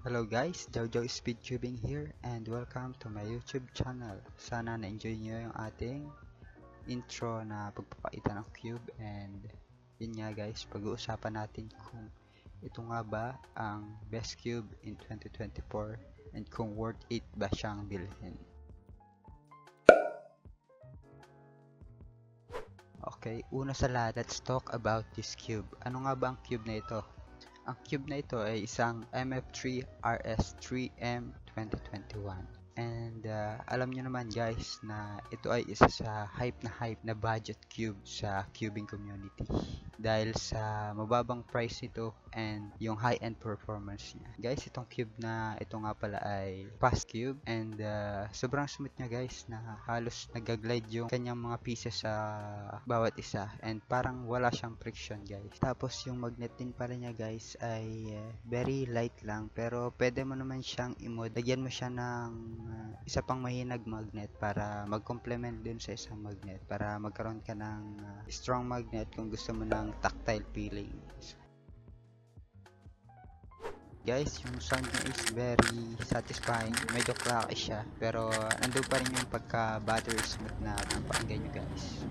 Hello guys, Jojo Speedcubing here and welcome to my YouTube channel. Sana na-enjoy nyo yung ating intro na pagpapakita ng cube, and yun nga guys, pag-uusapan natin kung ito nga ba ang best cube in 2024 and kung worth it ba siyang bilhin. Okay, una sa lahat, let's talk about this cube. Ano nga ba ang cube na ito? Ang cube na ito ay isang MF3 RS3M 2021. And alam nyo naman guys na ito ay isa sa hype na budget cube sa cubing community. Dahil sa mababang price nito and yung high-end performance niya. Guys, itong cube na ito nga pala ay fast cube and sobrang smooth niya guys, na halos nag-glide yung kanyang mga pieces sa bawat isa and parang wala siyang friction guys. Tapos yung magnet din pala niya guys ay very light lang, pero pwede mo naman siyang i-mod. Lagyan mo siya ng isa pang mahinag magnet para mag-complement dun sa isang magnet, para magkaroon ka ng strong magnet kung gusto mo ng tactile feeling. Guys, yung sound niya is very satisfying. Medyo cracky siya, pero nandun pa rin yung pagka battery smooth na napakinggan nyo guys.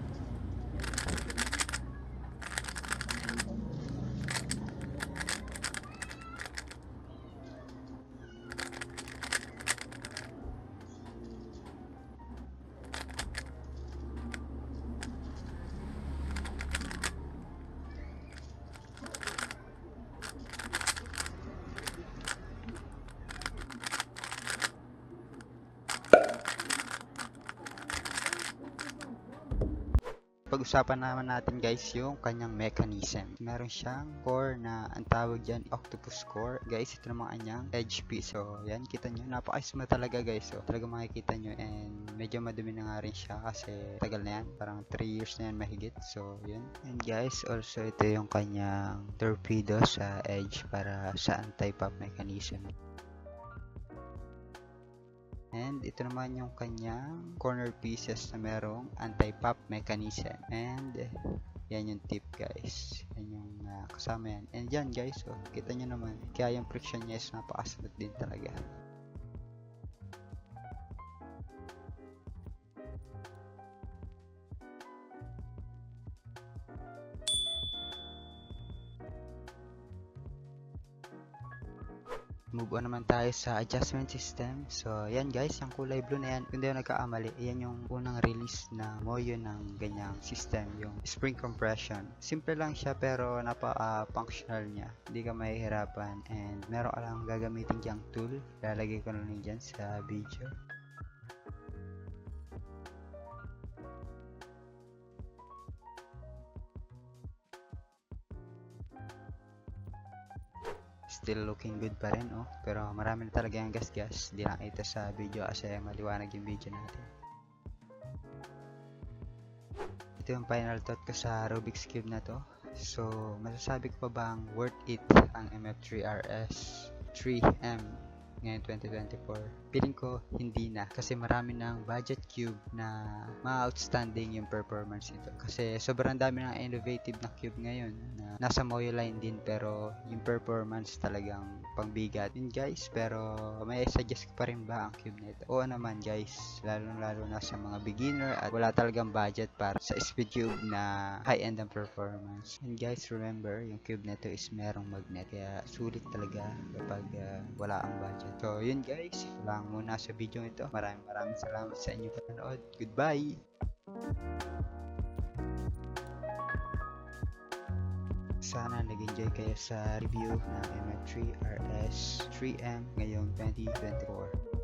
Pag-usapan naman natin guys yung kanyang mechanism. Meron siyang core na ang tawag dyan octopus core. Guys, ito naman kanyang edge piece. So yan, kita nyo, napaka-smooth talaga guys. So talaga makikita nyo, and medyo madumi na nga rin siya kasi tagal na yan, parang 3 years na yan mahigit. So yun. And guys, also ito yung kanyang torpedo sa edge para sa anti-pop mechanism. And ito naman yung kanyang corner pieces na merong anti-pop mechanism. And yan yung tip guys. Yan yung kasama yan. And yan guys, so kita nyo naman. Kaya yung friction niya is napakasmooth din talaga. Move on naman tayo sa adjustment system. So yan guys, yung kulay blue na yan, kung di ako nagkakamali, yan yung unang release na Moyo ng ganyang system, yung spring compression. Simple lang siya pero napaka-functional niya, hindi ka mahihirapan, and meron ka lang gagamitin diyang tool. Lalagay ko na lang dyan sa video. Still looking good pa rin, oh. Pero marami na talaga yung gas-gas. Di lang ito sa video kasi maliwanag yung video natin. Ito yung final thought ko sa Rubik's Cube na to. So, masasabi ko pa bang worth it ang MF3 RS 3M ngayon 2024? Feeling ko hindi na, kasi marami ng budget cube na ma-outstanding yung performance nito. Kasi sobrang dami ng innovative na cube ngayon na nasa Moyo line din, pero yung performance talagang pangbigat yun guys. Pero may suggest ko pa rin ba ang cube nito? Oo naman guys, lalo na sa mga beginner at wala talagang budget para sa speed cube na high-end ang performance. And guys, remember, yung cube nito is merong magnet, kaya sulit talaga kapag wala ang budget. So yun guys, ito lang muna sa video ito. Maraming salamat sa inyong panonood. Goodbye! Sana nag-enjoy kayo sa review ng MF3 RS3M ngayong 2024.